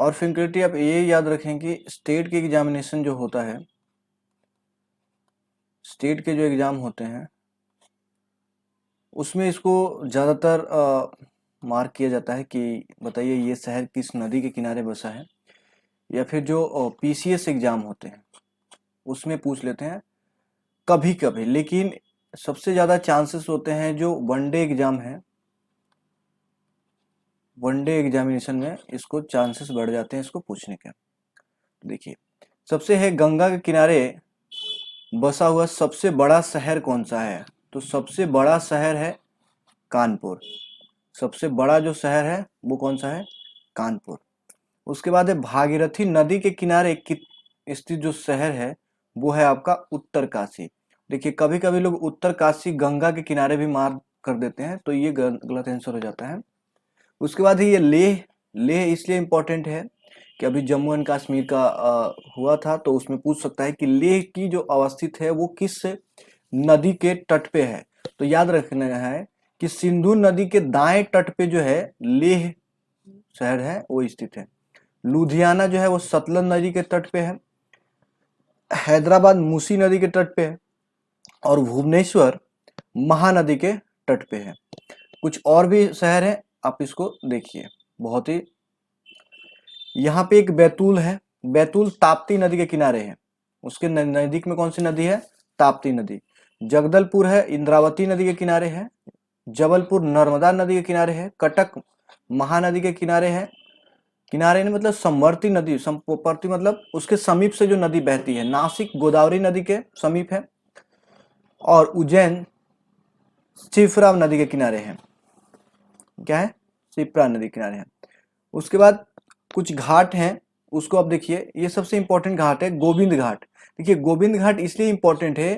और फैकल्टी आप ये याद रखें कि स्टेट के एग्जामिनेशन जो होता है, स्टेट के जो एग्जाम होते हैं उसमें इसको ज़्यादातर मार्क किया जाता है कि बताइए ये शहर किस नदी के किनारे बसा है, या फिर जो पीसीएस एग्जाम होते हैं उसमें पूछ लेते हैं कभी कभी। लेकिन सबसे ज़्यादा चांसेस होते हैं जो वनडे एग्जाम है, वनडे एग्जामिनेशन में इसको चांसेस बढ़ जाते हैं इसको पूछने के। देखिए सबसे है गंगा के किनारे बसा हुआ सबसे बड़ा शहर कौन सा है, तो सबसे बड़ा शहर है कानपुर। सबसे बड़ा जो शहर है वो कौन सा है, कानपुर। उसके बाद है भागीरथी नदी के किनारे स्थित जो शहर है वो है आपका उत्तरकाशी। देखिए कभी कभी लोग उत्तरकाशी गंगा के किनारे भी मार्क कर देते हैं, तो ये गलत आंसर हो जाता है। उसके बाद ही ये लेह, लेह इसलिए इम्पोर्टेंट है कि अभी जम्मू एंड कश्मीर का हुआ था, तो उसमें पूछ सकता है कि लेह की जो अवस्थित है वो किस नदी के तट पे है। तो याद रखना है कि सिंधु नदी के दाएं तट पे जो है लेह शहर है वो स्थित है। लुधियाना जो है वो सतलज नदी के तट पे है। हैदराबाद मूसी नदी के तट पे है। और भुवनेश्वर महानदी के तट पे है। कुछ और भी शहर है, आप इसको देखिए बहुत ही। यहाँ पे एक बैतूल है, बैतूल ताप्ती नदी के किनारे है। उसके नजदीक में कौन सी नदी है, ताप्ती नदी। जगदलपुर है इंद्रावती नदी के किनारे है। जबलपुर नर्मदा नदी के किनारे है। कटक महानदी के किनारे है। किनारे नहीं मतलब समवर्ती नदी, समवर्ती मतलब उसके समीप से जो नदी बहती है। नासिक गोदावरी नदी के समीप है। और उज्जैन शिप्रा नदी के किनारे है। क्या है, शिप्रा नदी के किनारे है। उसके बाद कुछ घाट हैं, उसको आप देखिए। ये सबसे इंपॉर्टेंट घाट है गोविंद घाट। देखिए गोविंद घाट इसलिए इंपॉर्टेंट है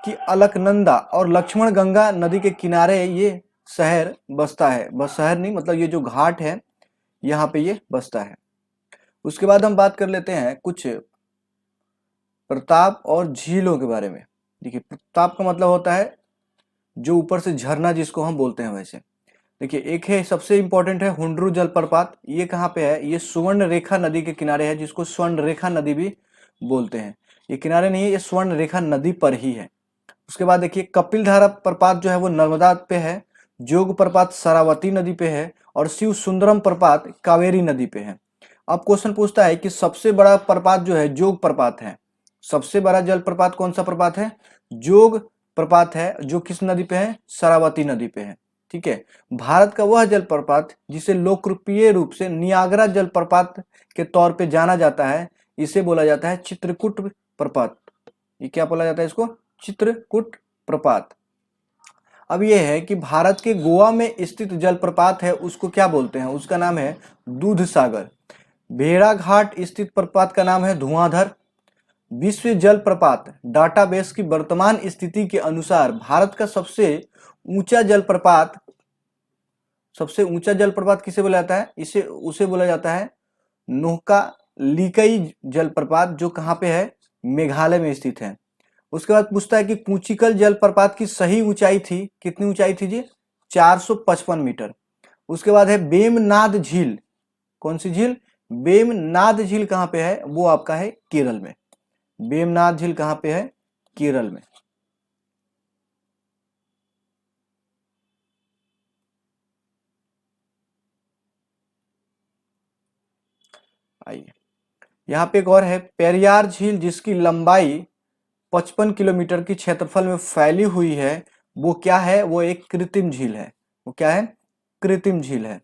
कि अलकनंदा और लक्ष्मण गंगा नदी के किनारे ये शहर बसता है। बस शहर नहीं मतलब ये जो घाट है यहाँ पे ये बसता है। उसके बाद हम बात कर लेते हैं कुछ प्रताप और झीलों के बारे में। देखिए प्रताप का मतलब होता है जो ऊपर से झरना जिसको हम बोलते हैं। वैसे देखिए एक है सबसे इंपॉर्टेंट है हुंड्रू जलप्रपात। ये कहाँ पे है, ये स्वर्ण रेखा नदी के किनारे है, जिसको स्वर्ण रेखा नदी भी बोलते हैं। ये किनारे नहीं है, ये स्वर्ण रेखा नदी पर ही है। उसके बाद देखिए कपिलधारा प्रपात जो है वो नर्मदा पे है। जोग प्रपात शरावती नदी पे है। और शिव सुंदरम प्रपात कावेरी नदी पे है। अब क्वेश्चन पूछता है कि सबसे बड़ा प्रपात जो है जोग प्रपात है। सबसे बड़ा जलप्रपात कौन सा प्रपात है, जोग प्रपात है, जो किस नदी पे है, शरावती नदी पे है। ठीक है। भारत का वह जलप्रपात जिसे लोकप्रिय रूप से नियाग्रा जलप्रपात के तौर पे जाना जाता है, इसे बोला जाता है चित्रकूट प्रपात। ये क्या बोला जाता है इसको, चित्रकूट प्रपात। अब यह है कि भारत के गोवा में स्थित जलप्रपात है उसको क्या बोलते हैं, उसका नाम है दूध सागर। भेड़ाघाट स्थित प्रपात का नाम है धुआंधर। विश्व जल प्रपात डाटाबेस की वर्तमान स्थिति के अनुसार भारत का सबसे ऊंचा जलप्रपात किसे बोला जाता है, उसे बोला जाता है नोका लिकई जलप्रपात, जो कहाँ पे है, मेघालय में स्थित है। उसके बाद पूछता है कि कुचिकल जलप्रपात की सही ऊंचाई थी, कितनी ऊंचाई थी जी, 455 मीटर। उसके बाद है बेमनाद झील, कौन सी झील, बेमनाद झील कहाँ पे है, वो आपका है केरल में। बेमनाद झील कहाँ पे है, केरल में। आइए यहाँ पे एक और है पेरियार झील, जिसकी लंबाई 55 किलोमीटर की क्षेत्रफल में फैली हुई है। वो क्या है, वो एक कृत्रिम झील है। वो क्या है, कृत्रिम झील है।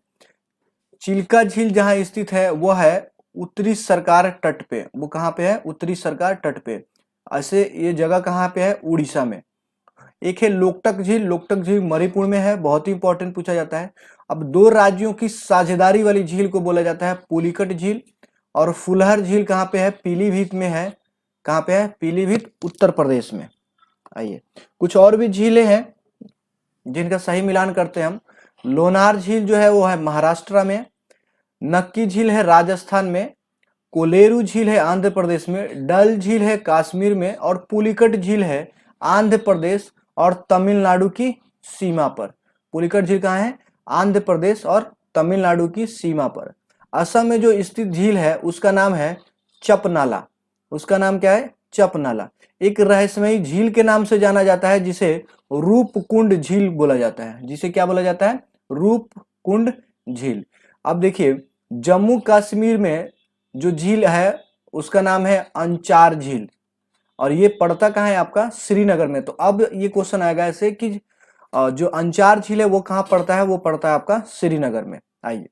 चिल्का झील जहां स्थित है वो है उत्तरी सरकार तट पे। वो कहाँ पे है, उत्तरी सरकार तट पे। ऐसे ये जगह कहाँ पे है, उड़ीसा में। एक है लोकटक झील, लोकटक झील मणिपुर में है, बहुत ही इंपॉर्टेंट पूछा जाता है। अब दो राज्यों की साझेदारी वाली झील को बोला जाता है पुलिकट झील। और फुलहर झील कहाँ पे है, पीलीभीत में है। कहाँ पे है, पीलीभीत उत्तर प्रदेश में। आइए कुछ और भी झीलें हैं जिनका सही मिलान करते हैं हम। लोनार झील जो है वो है महाराष्ट्र में। नक्की झील है राजस्थान में। कोलेरू झील है आंध्र प्रदेश में। डल झील है कश्मीर में। और पुलिकट झील है आंध्र प्रदेश और तमिलनाडु की सीमा पर। पुलिकट झील कहाँ है, आंध्र प्रदेश और तमिलनाडु की सीमा पर। असम में जो स्थित झील है उसका नाम है चपनाला। उसका नाम क्या है? चपनाला। एक रहस्यमयी झील के नाम से जाना जाता है जिसे रूपकुंड झील बोला जाता है। जिसे क्या बोला जाता है? रूपकुंड झील। अब देखिए, जम्मू कश्मीर में जो झील है उसका नाम है अंचार झील, और ये पड़ता कहाँ है आपका? श्रीनगर में। तो अब ये क्वेश्चन आएगा ऐसे कि जो अंचार झील है वो कहाँ पड़ता है? वो पड़ता है आपका श्रीनगर में। आइए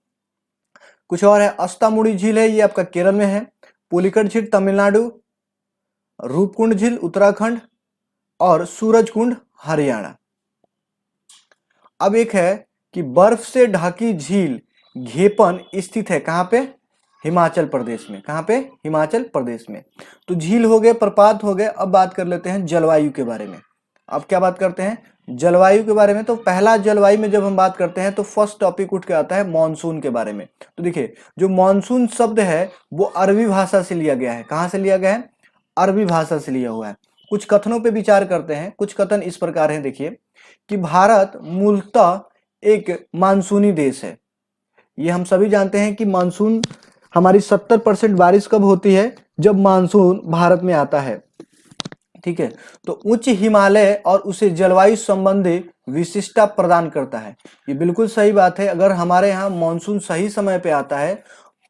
कुछ और है। अस्तामुड़ी झील है, ये आपका केरल में है। पुलिकट झील तमिलनाडु, रूपकुंड झील उत्तराखंड, और सूरजकुंड हरियाणा। अब एक है कि बर्फ से ढकी झील घेपन स्थित है कहाँ पे? हिमाचल प्रदेश में। कहाँ पे? हिमाचल प्रदेश में। तो झील हो गए, प्रपात हो गए। अब बात कर लेते हैं जलवायु के बारे में। अब क्या बात करते हैं? जलवायु के बारे में। तो पहला जलवायु में जब हम बात करते हैं तो फर्स्ट टॉपिक उठ के आता है मॉनसून के बारे में। तो देखिए, जो मॉनसून शब्द है वो अरबी भाषा से लिया गया है। कहाँ से लिया गया है? अरबी भाषा से लिया हुआ है। कुछ कथनों पे विचार करते हैं। कुछ कथन इस प्रकार हैं, देखिए कि भारत मूलतः एक मानसूनी देश है। ये हम सभी जानते हैं कि मानसून, हमारी 70% बारिश कब होती है? जब मानसून भारत में आता है। ठीक है, तो उच्च हिमालय और उसे जलवायु संबंधी विशिष्टता प्रदान करता है। ये बिल्कुल सही बात है। अगर हमारे यहाँ मानसून सही समय पे आता है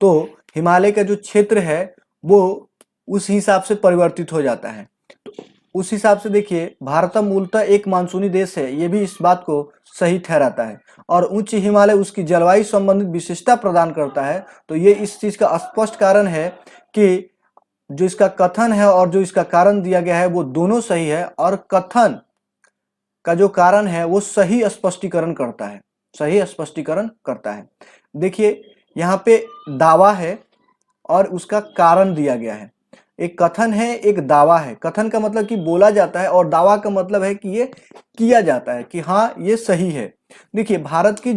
तो हिमालय का जो क्षेत्र है वो उस हिसाब से परिवर्तित हो जाता है। तो उस हिसाब से देखिए, भारत मूलतः एक मानसूनी देश है, ये भी इस बात को सही ठहराता है। और उच्च हिमालय उसकी जलवायु संबंधित विशिष्टता प्रदान करता है। तो ये इस चीज का स्पष्ट कारण है कि जो इसका कथन है और जो इसका कारण दिया गया है वो दोनों सही है, और कथन का जो कारण है वो सही स्पष्टीकरण करता है। सही स्पष्टीकरण करता है। देखिए, यहाँ पे दावा है और उसका कारण दिया गया है। एक कथन है, एक दावा है। कथन का मतलब कि बोला जाता है, और दावा का मतलब है कि ये किया जाता है कि हाँ ये सही है। देखिए, भारत की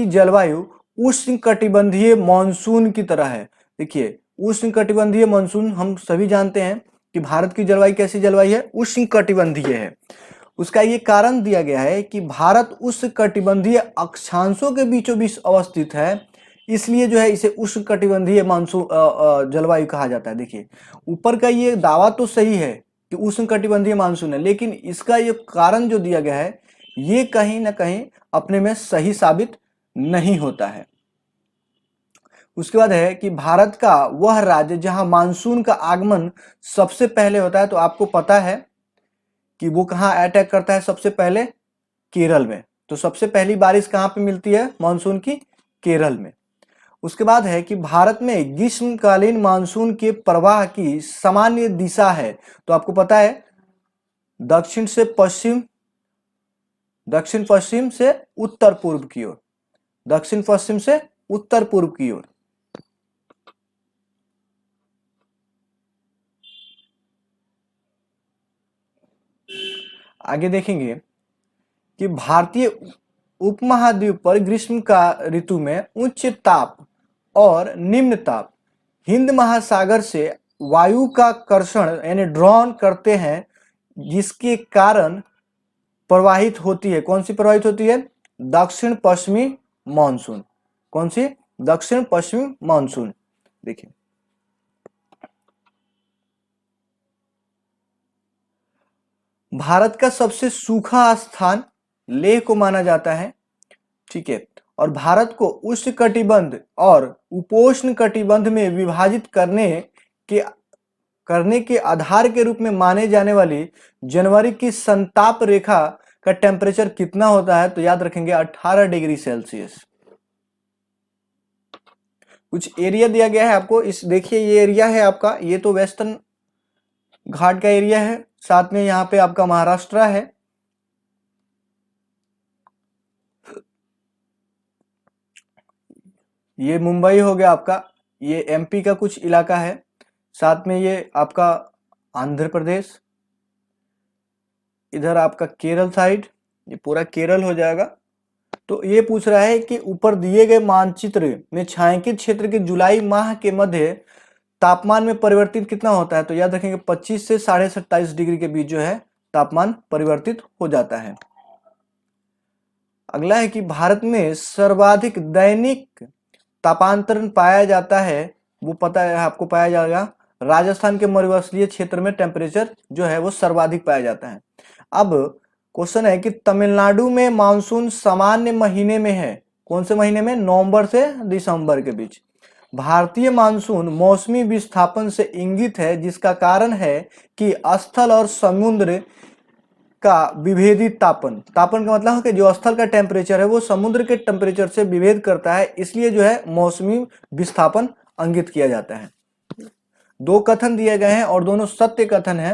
जलवायु उष्णकटिबंधीय मानसून की तरह है। देखिए, उष्णकटिबंधीय मानसून हम सभी जानते हैं कि भारत की जलवायु कैसी जलवायु है? उष्णकटिबंधीय है। उसका ये कारण दिया गया है कि भारत उष्णकटिबंधीय अक्षांशों के बीचों बीच अवस्थित है, इसलिए जो है इसे उष्णकटिबंधीय मानसून जलवायु कहा जाता है। देखिए, ऊपर का ये दावा तो सही है कि उष्णकटिबंधीय मानसून है, लेकिन इसका ये कारण जो दिया गया है ये कहीं ना कहीं अपने में सही साबित नहीं होता है। उसके बाद है कि भारत का वह राज्य जहां मानसून का आगमन सबसे पहले होता है। तो आपको पता है कि वो कहाँ अटैक करता है सबसे पहले? केरल में। तो सबसे पहली बारिश कहाँ पे मिलती है मानसून की? केरल में। उसके बाद है कि भारत में ग्रीष्मकालीन मानसून के प्रवाह की सामान्य दिशा है। तो आपको पता है दक्षिण से पश्चिम, दक्षिण पश्चिम से उत्तर पूर्व की ओर, दक्षिण पश्चिम से उत्तर पूर्व की ओर। आगे देखेंगे कि भारतीय उपमहाद्वीप पर ग्रीष्म का ऋतु में उच्च ताप और निम्न ताप हिंद महासागर से वायु का कर्षण यानी ड्रॉन करते हैं, जिसके कारण प्रवाहित होती है। कौन सी प्रवाहित होती है? दक्षिण पश्चिमी मानसून। कौन सी? दक्षिण पश्चिमी मानसून। देखिए, भारत का सबसे सूखा स्थान लेह को माना जाता है। ठीक है, और भारत को उष्ण कटिबंध और उपोष्ण कटिबंध में विभाजित के करने के आधार के रूप में माने जाने वाली जनवरी की संताप रेखा का टेम्परेचर कितना होता है? तो याद रखेंगे 18 डिग्री सेल्सियस। कुछ एरिया दिया गया है आपको, इस देखिए ये एरिया है आपका, ये तो वेस्टर्न घाट का एरिया है, साथ में यहाँ पे आपका महाराष्ट्र है, ये मुंबई हो गया आपका, ये एमपी का कुछ इलाका है, साथ में ये आपका आंध्र प्रदेश, इधर आपका केरल साइड, ये पूरा केरल हो जाएगा। तो ये पूछ रहा है कि ऊपर दिए गए मानचित्र में छायांकित क्षेत्र के जुलाई माह के मध्य तापमान में परिवर्तित कितना होता है? तो याद रखेंगे 25 से 27.5 डिग्री के बीच जो है तापमान परिवर्तित हो जाता है। अगला है कि भारत में सर्वाधिक दैनिक तापांतरण पाया जाता है, वो पता है आपको, पाया जाएगा राजस्थान के मरुस्थलीय क्षेत्र में टेम्परेचर जो है वो सर्वाधिक पाया जाता है। अब क्वेश्चन है कि तमिलनाडु में मानसून सामान्य महीने में है, कौन से महीने में, नवंबर से दिसंबर के बीच। भारतीय मानसून मौसमी विस्थापन से इंगित है, जिसका कारण है कि स्थल और समुद्र का विभेदित तापन, तापन का मतलब है कि जो स्थल का टेम्परेचर है वो समुद्र के टेम्परेचर से विभेद करता है, इसलिए जो है मौसमी विस्थापन अंकित किया जाता है। दो कथन दिए गए हैं और दोनों सत्य कथन है।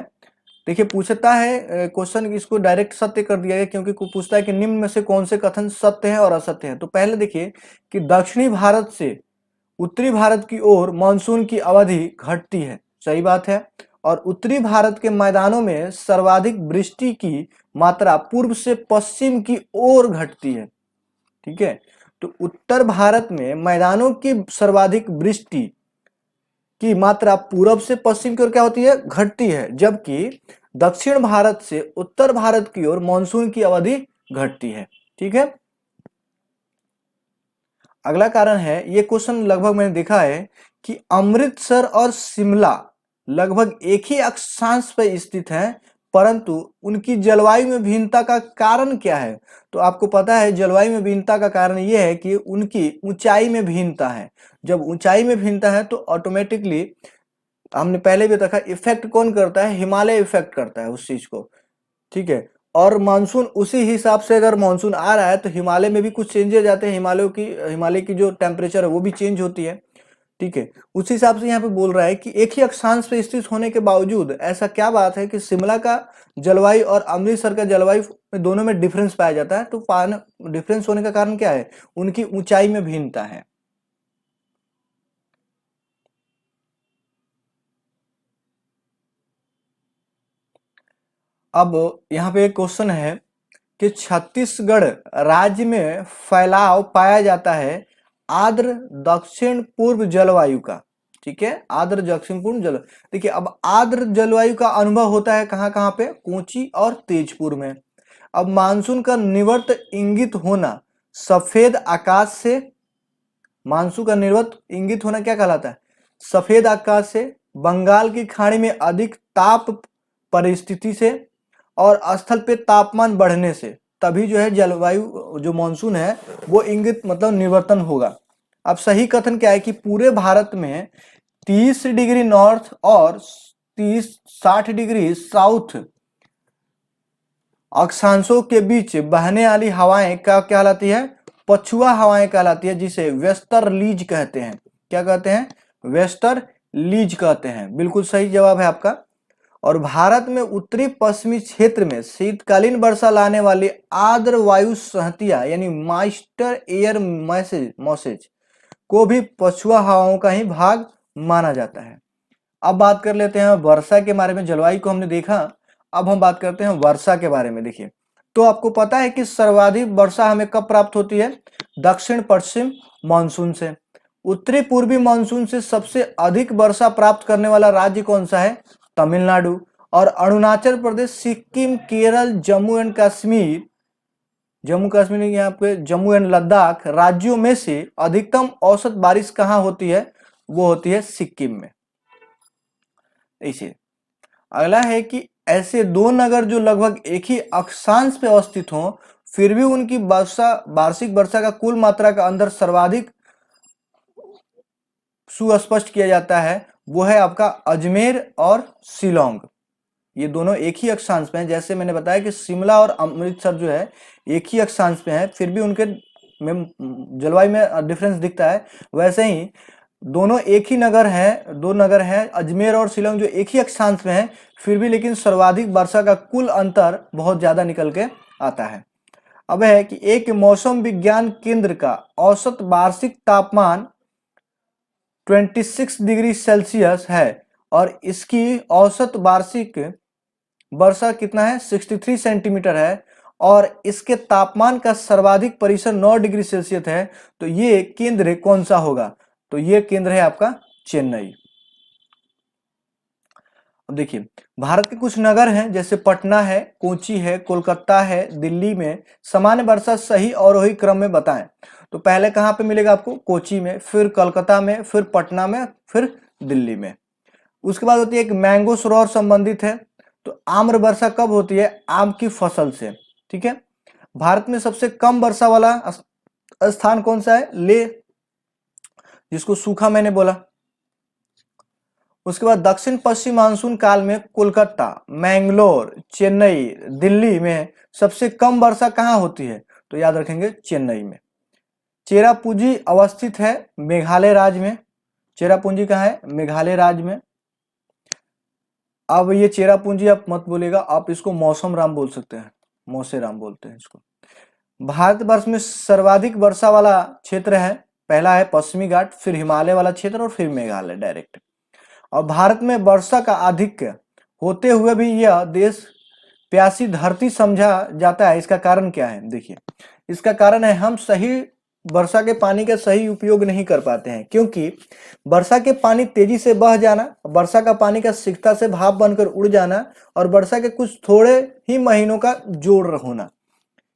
देखिए पूछता है क्वेश्चन, इसको डायरेक्ट सत्य कर दिया गया क्योंकि पूछता है कि निम्न में से कौन से कथन सत्य है और असत्य है। तो पहले देखिए कि दक्षिणी भारत से उत्तरी भारत की ओर मानसून की अवधि घटती है, सही बात है। और उत्तरी भारत के मैदानों में सर्वाधिक वृष्टि की मात्रा पूर्व से पश्चिम की ओर घटती है, ठीक है। तो उत्तर भारत में मैदानों की सर्वाधिक वृष्टि की मात्रा पूर्व से पश्चिम की ओर क्या होती है, घटती है, जबकि दक्षिण भारत से उत्तर भारत की ओर मानसून की अवधि घटती है, ठीक है। अगला कारण है, ये क्वेश्चन लगभग मैंने देखा है कि अमृतसर और शिमला लगभग एक ही अक्षांश पर स्थित हैं, परंतु उनकी जलवायु में भिन्नता का कारण क्या है। तो आपको पता है जलवायु में भिन्नता का कारण यह है कि उनकी ऊंचाई में भिन्नता है। जब ऊंचाई में भिन्नता है तो ऑटोमेटिकली, हमने पहले भी देखा, इफेक्ट कौन करता है, हिमालय इफेक्ट करता है उस चीज को, ठीक है। और मानसून उसी हिसाब से अगर मानसून आ रहा है तो हिमालय में भी कुछ चेंजेस आते हैं, हिमालय की जो टेम्परेचर है वो भी चेंज होती है, ठीक है। उस हिसाब से यहाँ पे बोल रहा है कि एक ही अक्षांश पे स्थित होने के बावजूद ऐसा क्या बात है कि शिमला का जलवायु और अमृतसर का जलवायु में दोनों में डिफरेंस पाया जाता है। तो डिफरेंस होने का कारण क्या है, उनकी ऊंचाई में भिन्नता है। अब यहाँ पे एक क्वेश्चन है कि छत्तीसगढ़ राज्य में फैलाव पाया जाता है आर्द्र दक्षिण पूर्व जलवायु का, ठीक है, आर्द्र दक्षिण पूर्व जल। देखिए अब आर्द्र जलवायु का अनुभव होता है कहाँ कहाँ पे, कोची और तेजपुर में। अब मानसून का निवर्त इंगित होना सफेद आकाश से, मानसून का निवर्त इंगित होना क्या कहलाता है, सफेद आकाश से, बंगाल की खाड़ी में अधिक ताप परिस्थिति से, और स्थल पे तापमान बढ़ने से, तभी जो है जलवायु जो मानसून है वो इंगित मतलब निवर्तन होगा। अब सही कथन क्या है कि पूरे भारत में 30 डिग्री नॉर्थ और 60 डिग्री साउथ अक्षांशों के बीच बहने वाली हवाएं क्या कहलाती है, पछुआ हवाएं कहलाती है, जिसे वेस्टर लीज कहते हैं। क्या कहते हैं, वेस्टर लीज कहते हैं, बिल्कुल सही जवाब है आपका। और भारत में उत्तरी पश्चिमी क्षेत्र में शीतकालीन वर्षा लाने वाली आर्द्र वायु सहतिया यानी मॉइस्चर एयर मॉसेज को भी पछुआ हवाओं का ही भाग माना जाता है। अब बात कर लेते हैं वर्षा के बारे में। जलवायु को हमने देखा, अब हम बात करते हैं वर्षा के बारे में। देखिए तो आपको पता है कि सर्वाधिक वर्षा हमें कब प्राप्त होती है, दक्षिण पश्चिम मानसून से। उत्तरी पूर्वी मानसून से सबसे अधिक वर्षा प्राप्त करने वाला राज्य कौन सा है, तमिलनाडु। और अरुणाचल प्रदेश, सिक्किम, केरल, जम्मू एंड कश्मीर, जम्मू कश्मीर यहाँ पे जम्मू एंड लद्दाख राज्यों में से अधिकतम औसत बारिश कहाँ होती है, वो होती है सिक्किम में। इसे अगला है कि ऐसे दो नगर जो लगभग एक ही अक्षांश पे अवस्थित हों फिर भी उनकी वार्षिक वर्षा का कुल मात्रा का अंतर सर्वाधिक सुस्पष्ट किया जाता है, वो है आपका अजमेर और शिलोंग। ये दोनों एक ही अक्षांश पे हैं। जैसे मैंने बताया कि शिमला और अमृतसर जो है एक ही अक्षांश पे हैं, फिर भी उनके जलवायु में डिफरेंस दिखता है। वैसे ही दोनों एक ही नगर है, दो नगर हैं अजमेर और शिलोंग जो एक ही अक्षांश में है, फिर भी लेकिन सर्वाधिक वर्षा का कुल अंतर बहुत ज्यादा निकल के आता है। अब है कि एक मौसम विज्ञान केंद्र का औसत वार्षिक तापमान 26 डिग्री सेल्सियस है और इसकी औसत वार्षिक वर्षा कितना है, 63 सेंटीमीटर है, और इसके तापमान का सर्वाधिक परिसर 9 डिग्री सेल्सियस है। तो ये केंद्र कौन सा होगा, तो ये केंद्र है आपका चेन्नई। अब देखिए, भारत के कुछ नगर हैं जैसे पटना है, कोची है, कोलकाता है, दिल्ली में सामान्य वर्षा सही अवरोही क्रम में बताएं। तो पहले कहाँ पे मिलेगा आपको? कोची में, फिर कोलकाता में, फिर पटना में, फिर दिल्ली में। उसके बाद होती है एक मैंगो सरोवर संबंधित है। तो आम्र वर्षा कब होती है? आम की फसल से। ठीक है। भारत में सबसे कम वर्षा वाला स्थान कौन सा है? लेह, जिसको सूखा मैंने बोला। उसके बाद दक्षिण पश्चिम मानसून काल में कोलकाता, मैंगलोर, चेन्नई, दिल्ली में सबसे कम वर्षा कहाँ होती है? तो याद रखेंगे चेन्नई में। चेरापूंजी अवस्थित है मेघालय राज्य में। चेरापूंजी कहाँ है? मेघालय राज्य में। अब ये चेरापूंजी आप मत बोलेगा, आप इसको मौसम राम बोल सकते हैं, मौसेराम बोलते हैं इसको। भारतवर्ष में सर्वाधिक वर्षा वाला क्षेत्र है, पहला है पश्चिमी घाट, फिर हिमालय वाला क्षेत्र और फिर मेघालय डायरेक्ट। और भारत में वर्षा का आधिक्य होते हुए भी यह देश प्यासी धरती समझा जाता है। इसका कारण क्या है? देखिए, इसका कारण है हम सही वर्षा के पानी का सही उपयोग नहीं कर पाते हैं, क्योंकि वर्षा के पानी तेजी से बह जाना, वर्षा का पानी का शीघ्रता से भाप बनकर उड़ जाना और वर्षा के कुछ थोड़े ही महीनों का जोड़ होना,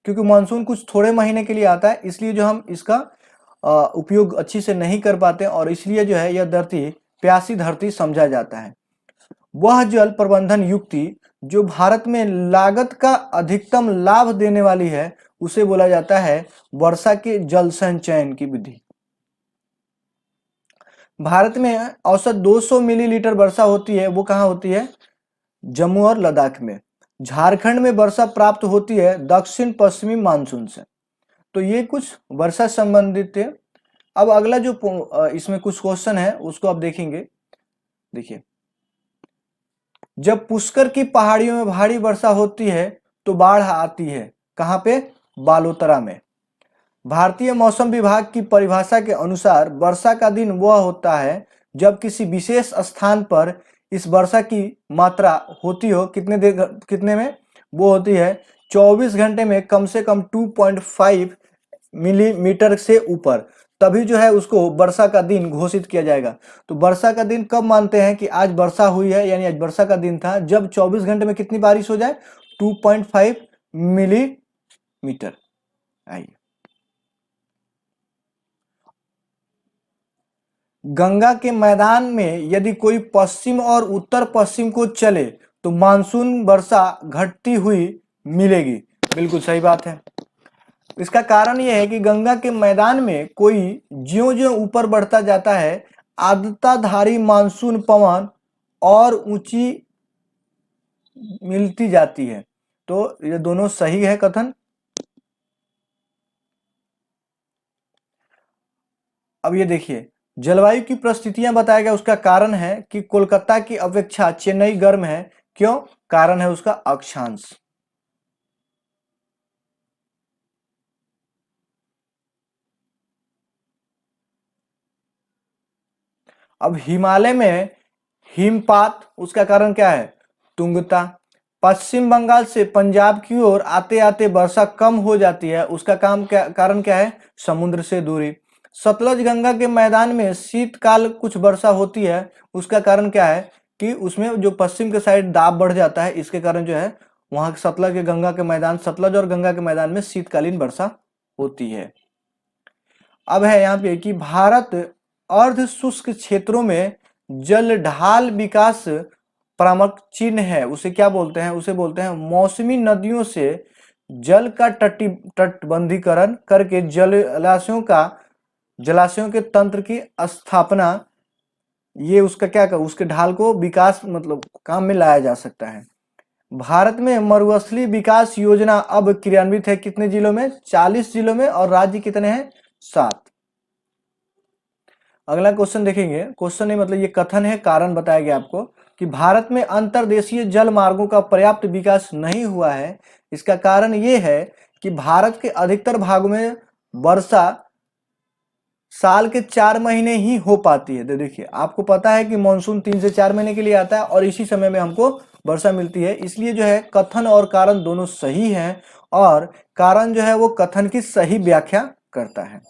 क्योंकि मानसून कुछ थोड़े महीने के लिए आता है, इसलिए जो हम इसका उपयोग अच्छी से नहीं कर पाते और इसलिए जो है यह धरती प्यासी धरती समझा जाता है। वह जल प्रबंधन युक्ति जो भारत में लागत का अधिकतम लाभ देने वाली है उसे बोला जाता है वर्षा के जल संचयन की विधि। भारत में औसत 200 मिलीलीटर वर्षा होती है, वो कहाँ होती है? जम्मू और लद्दाख में। झारखंड में वर्षा प्राप्त होती है दक्षिण पश्चिमी मानसून से। तो ये कुछ वर्षा संबंधित थे। अब अगला जो इसमें कुछ क्वेश्चन है उसको आप देखेंगे। देखिए, जब पुष्कर की पहाड़ियों में भारी वर्षा होती है तो बाढ़ आती है, कहाँ पे? बालोतरा में। भारतीय मौसम विभाग की परिभाषा के अनुसार वर्षा का दिन वह होता है जब किसी विशेष स्थान पर इस वर्षा की मात्रा होती हो कितने में? वो होती है 24 घंटे में कम से कम 2.5 मिलीमीटर से ऊपर, तभी जो है उसको वर्षा का दिन घोषित किया जाएगा। तो वर्षा का दिन कब मानते हैं कि आज वर्षा हुई है, यानी आज वर्षा का दिन था जब 24 घंटे में कितनी बारिश हो जाए? 2.5 मिलीमीटर। आइए, गंगा के मैदान में यदि कोई पश्चिम और उत्तर पश्चिम को चले तो मानसून वर्षा घटती हुई मिलेगी। बिल्कुल सही बात है। इसका कारण यह है कि गंगा के मैदान में कोई ज्यों-ज्यों ऊपर बढ़ता जाता है आर्द्रताधारी मानसून पवन और ऊंची मिलती जाती है। तो ये दोनों सही है कथन। अब ये देखिए, जलवायु की परिस्थितियां बताया गया, उसका कारण है कि कोलकाता की अपेक्षा चेन्नई गर्म है। क्यों? कारण है उसका अक्षांश। अब हिमालय में हिमपात, उसका कारण क्या है? तुंगता। पश्चिम बंगाल से पंजाब की ओर आते आते वर्षा कम हो जाती है, उसका कारण क्या है? समुद्र से दूरी। सतलज गंगा के मैदान में शीतकाल कुछ वर्षा होती है, उसका कारण क्या है? कि उसमें जो पश्चिम के साइड दाब बढ़ जाता है, इसके कारण जो है वहां सतलज के गंगा के मैदान, सतलज और गंगा के मैदान में शीतकालीन वर्षा होती है। अब है यहाँ पे कि भारत अर्ध शुष्क क्षेत्रों में जल ढाल विकास परामर्श चिन्ह है, उसे क्या बोलते हैं? उसे बोलते हैं मौसमी नदियों से जल का तटबंधीकरण करके जलाशयों के तंत्र की स्थापना। ये उसका क्या कर, उसके ढाल को विकास मतलब काम में लाया जा सकता है। भारत में मरुस्थलीय विकास योजना अब क्रियान्वित है कितने जिलों में? 40 जिलों में। और राज्य कितने हैं? 7। अगला क्वेश्चन देखेंगे। क्वेश्चन नहीं मतलब ये कथन है, कारण बताया गया आपको कि भारत में अंतर्देशीय जल मार्गों का पर्याप्त विकास नहीं हुआ है। इसका कारण ये है कि भारत के अधिकतर भागों में वर्षा साल के 4 महीने ही हो पाती है। तो देखिए, आपको पता है कि मानसून 3 से 4 महीने के लिए आता है और इसी समय में हमको वर्षा मिलती है, इसलिए जो है कथन और कारण दोनों सही हैं और कारण जो है वो कथन की सही व्याख्या करता है।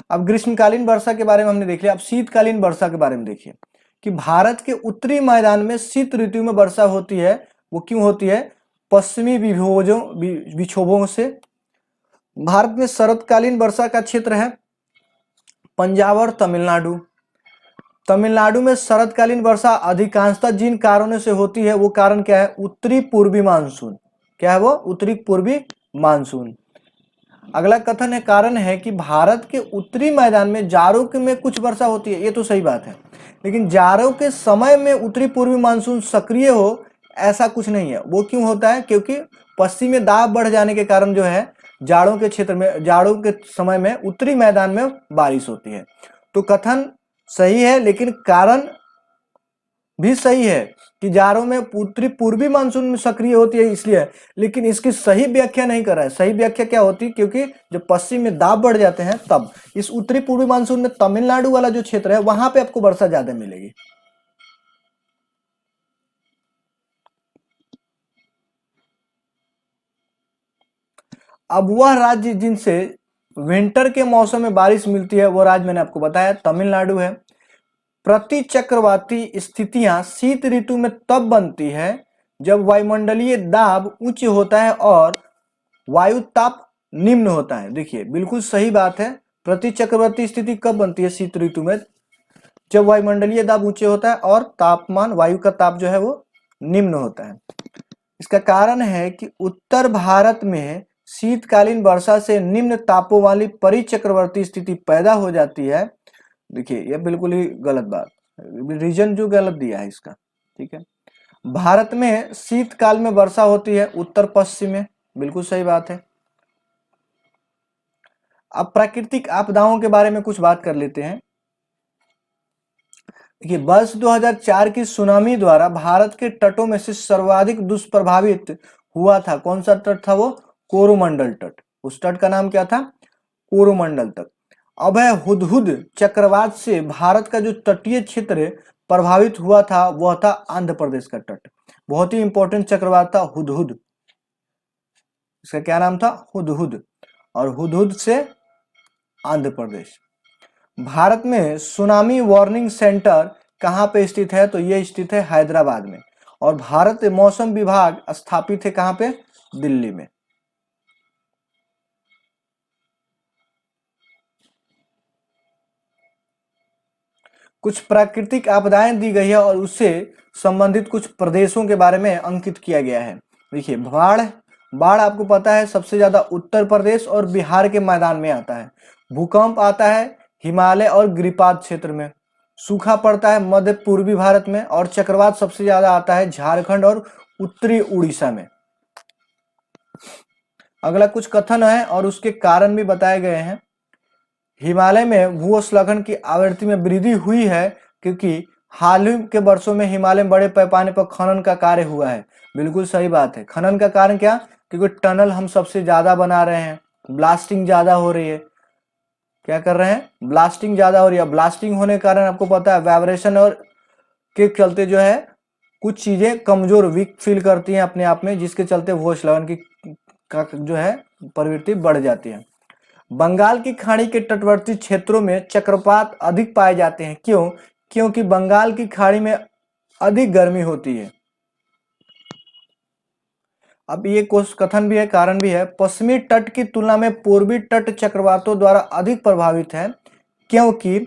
अब ग्रीष्मकालीन वर्षा के बारे में हमने देख लिया। अब शीतकालीन वर्षा के बारे में देखिए कि भारत के उत्तरी मैदान में शीत ऋतु में वर्षा होती है, वो क्यों होती है? पश्चिमी विक्षोभों से। भारत में शरतकालीन वर्षा का क्षेत्र है पंजाब और तमिलनाडु। तमिलनाडु में शरतकालीन वर्षा अधिकांशतः जिन कारणों से होती है, वो कारण क्या है? उत्तरी पूर्वी मानसून। क्या है वो? उत्तरी पूर्वी मानसून। अगला कथन है, कारण है कि भारत के उत्तरी मैदान में जाड़ों में कुछ वर्षा होती है। ये तो सही बात है, लेकिन जाड़ों के समय में उत्तरी पूर्वी मानसून सक्रिय हो, ऐसा कुछ नहीं है। वो क्यों होता है? क्योंकि पश्चिमी दाब बढ़ जाने के कारण जो है जाड़ों के क्षेत्र में, जाड़ों के समय में उत्तरी मैदान में बारिश होती है। तो कथन सही है, लेकिन कारण भी सही है कि जाड़ों में उत्तरी पूर्वी मानसून में सक्रिय होती है इसलिए, लेकिन इसकी सही व्याख्या नहीं कर रहा है। सही व्याख्या क्या होती? क्योंकि जब पश्चिम में दाब बढ़ जाते हैं तब इस उत्तरी पूर्वी मानसून में तमिलनाडु वाला जो क्षेत्र है वहां पे आपको वर्षा ज्यादा मिलेगी। अब वह राज्य जिनसे विंटर के मौसम में बारिश मिलती है, वो राज्य मैंने आपको बताया तमिलनाडु है। प्रति चक्रवाती स्थितियां शीत ऋतु में तब बनती है जब वायुमंडलीय दाब उच्च होता है और वायु ताप निम्न होता है। देखिए बिल्कुल सही बात है। प्रति चक्रवर्ती स्थिति कब बनती है? शीत ऋतु में, जब वायुमंडलीय दाब ऊंचे होता है और तापमान, वायु का ताप जो है वो निम्न होता है। इसका कारण है कि उत्तर भारत में शीतकालीन वर्षा से निम्न तापों वाली परिचक्रवर्ती स्थिति पैदा हो जाती है। देखिए यह बिल्कुल ही गलत बात, रीजन जो गलत दिया है इसका। ठीक है, भारत में शीतकाल में वर्षा होती है उत्तर पश्चिम में, बिल्कुल सही बात है। अब प्राकृतिक आपदाओं के बारे में कुछ बात कर लेते हैं। देखिए वर्ष 2004 की सुनामी द्वारा भारत के तटों में से सर्वाधिक दुष्प्रभावित हुआ था कौन सा तट था? वो कोरोमंडल तट। उस तट का नाम क्या था? कोरोमंडल तट। अब है हुदहुद चक्रवात से भारत का जो तटीय क्षेत्र प्रभावित हुआ था वह था आंध्र प्रदेश का तट। बहुत ही इंपॉर्टेंट चक्रवात था हुदहुद। इसका क्या नाम था? हुदहुद। और हुदहुद से आंध्र प्रदेश। भारत में सुनामी वार्निंग सेंटर कहां पे स्थित है? तो ये स्थित है हैदराबाद में। और भारत मौसम विभाग स्थापित है कहां पे? दिल्ली में। कुछ प्राकृतिक आपदाएं दी गई है और उससे संबंधित कुछ प्रदेशों के बारे में अंकित किया गया है। देखिए बाढ़ आपको पता है सबसे ज्यादा उत्तर प्रदेश और बिहार के मैदान में आता है। भूकंप आता है हिमालय और गिरिपाद क्षेत्र में। सूखा पड़ता है मध्य पूर्वी भारत में। और चक्रवात सबसे ज्यादा आता है झारखंड और उत्तरी उड़ीसा में। अगला कुछ कथन है और उसके कारण भी बताए गए हैं। हिमालय में भूस्खलन की आवृत्ति में वृद्धि हुई है क्योंकि हाल ही के वर्षों में हिमालय में बड़े पैमाने पर खनन का कार्य हुआ है। बिल्कुल सही बात है। खनन का कारण क्या? क्योंकि टनल हम सबसे ज्यादा बना रहे हैं, ब्लास्टिंग ज्यादा हो रही है। क्या कर रहे हैं? ब्लास्टिंग ज्यादा हो रही है। ब्लास्टिंग होने के कारण आपको पता है वाइब्रेशन और के चलते जो है कुछ चीजें कमजोर, वीक फील करती हैं अपने आप में, जिसके चलते भूस्खलन की जो है प्रवृत्ति बढ़ जाती है। बंगाल की खाड़ी के तटवर्ती क्षेत्रों में चक्रवात अधिक पाए जाते हैं। क्यों? क्योंकि बंगाल की खाड़ी में अधिक गर्मी होती है। अब ये कुछ कथन भी है, कारण भी है। पश्चिमी तट की तुलना में पूर्वी तट चक्रवातों द्वारा अधिक प्रभावित है क्योंकि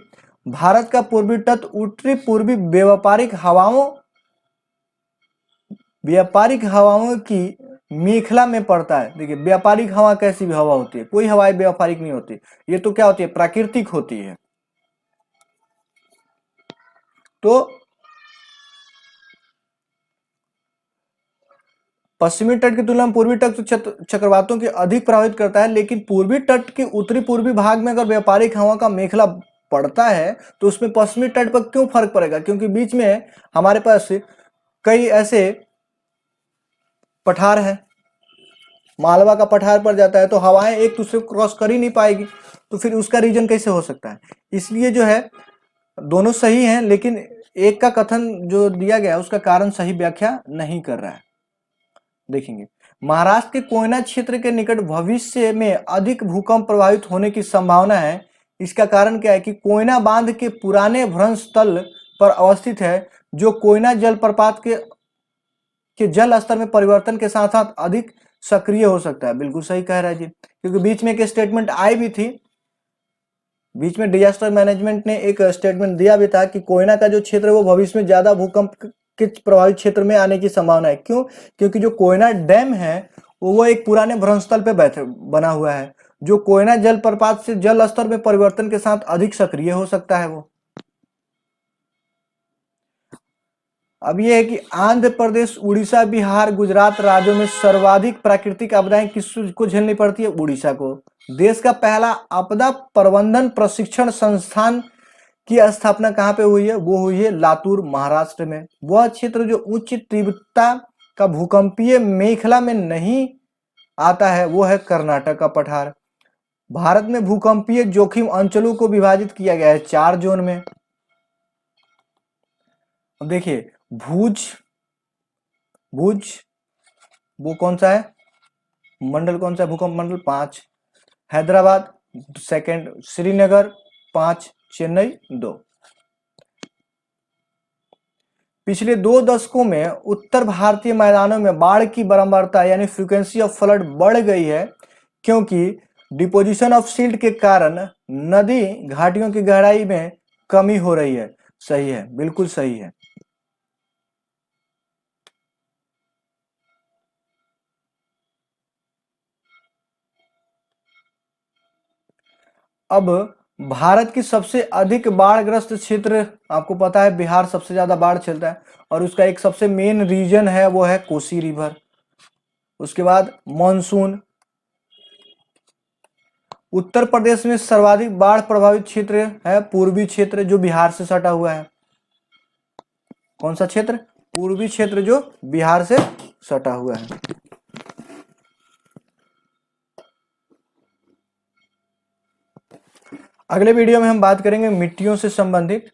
भारत का पूर्वी तट उत्तरी पूर्वी व्यापारिक हवाओं की मेखला में पड़ता है। देखिए व्यापारिक हवा कैसी भी हवा होती है? कोई हवाएं व्यापारिक नहीं होती, ये तो क्या होती है? प्राकृतिक होती है। तो पश्चिमी तट की तुलना में पूर्वी तट चक्रवातों के अधिक प्रभावित करता है, लेकिन पूर्वी तट के उत्तरी पूर्वी भाग में अगर व्यापारिक हवा का मेखला पड़ता है तो उसमें पश्चिमी तट पर क्यों फर्क पड़ेगा? क्योंकि बीच में हमारे पास कई ऐसे पठार है, मालवा का पठार पड़ जाता है, तो हवाएं एक दूसरे को क्रॉस कर ही नहीं पाएगी। तो फिर उसका रीजन कैसे हो सकता है? इसलिए जो है दोनों सही हैं, लेकिन एक का कथन जो दिया गया उसका कारण सही व्याख्या नहीं कर रहा है। देखेंगे महाराष्ट्र के कोयना क्षेत्र के निकट भविष्य में अधिक भूकंप प्रभावित होने की संभावना है। इसका कारण क्या है कि कोयना बांध के पुराने भ्रंश स्थल पर अवस्थित है जो कोयना जलप्रपात के जल स्तर में परिवर्तन के साथ साथ अधिक सक्रिय हो सकता है। बिल्कुल सही कह रहा है जी, क्योंकि बीच में एक स्टेटमेंट आई भी थी, बीच में डिजास्टर मैनेजमेंट ने एक स्टेटमेंट दिया भी था कि कोयना का जो क्षेत्र है वो भविष्य में ज्यादा भूकंप के प्रभावित क्षेत्र में आने की संभावना है। क्यों? क्योंकि जो कोयना डैम है वो एक पुराने भ्रंशस्थल पे बना हुआ है, जो कोयना जलप्रपात से जल स्तर में परिवर्तन के साथ अधिक सक्रिय हो सकता है वो। अब ये है कि आंध्र प्रदेश, उड़ीसा, बिहार, गुजरात राज्यों में सर्वाधिक प्राकृतिक आपदाएं किसको झेलनी पड़ती है? उड़ीसा को। देश का पहला आपदा प्रबंधन प्रशिक्षण संस्थान की स्थापना कहां पे हुई है? वो हुई है लातूर, महाराष्ट्र में। वह क्षेत्र जो उच्च तीव्रता का भूकंपीय मेखला में नहीं आता है वो है कर्नाटक का पठार। भारत में भूकंपीय जोखिम अंचलों को विभाजित किया गया है 4 जोन में। अब देखिए भुज, भुज वो कौन सा है मंडल, कौन सा है? भूकंप मंडल 5। हैदराबाद सेकंड, श्रीनगर 5, चेन्नई 2। पिछले 2 दशकों में उत्तर भारतीय मैदानों में बाढ़ की बारंबारता यानी फ्रीक्वेंसी ऑफ फ्लड बढ़ गई है, क्योंकि डिपोजिशन ऑफ सिल्ट के कारण नदी घाटियों की गहराई में कमी हो रही है। सही है, बिल्कुल सही है। अब भारत की सबसे अधिक बाढ़ग्रस्त क्षेत्र आपको पता है, बिहार सबसे ज्यादा बाढ़ झेलता है और उसका एक सबसे मेन रीजन है वो है कोसी रिवर। उसके बाद मॉनसून, उत्तर प्रदेश में सर्वाधिक बाढ़ प्रभावित क्षेत्र है पूर्वी क्षेत्र जो बिहार से सटा हुआ है। कौन सा क्षेत्र? पूर्वी क्षेत्र जो बिहार से सटा हुआ है। अगले वीडियो में हम बात करेंगे मिट्टियों से संबंधित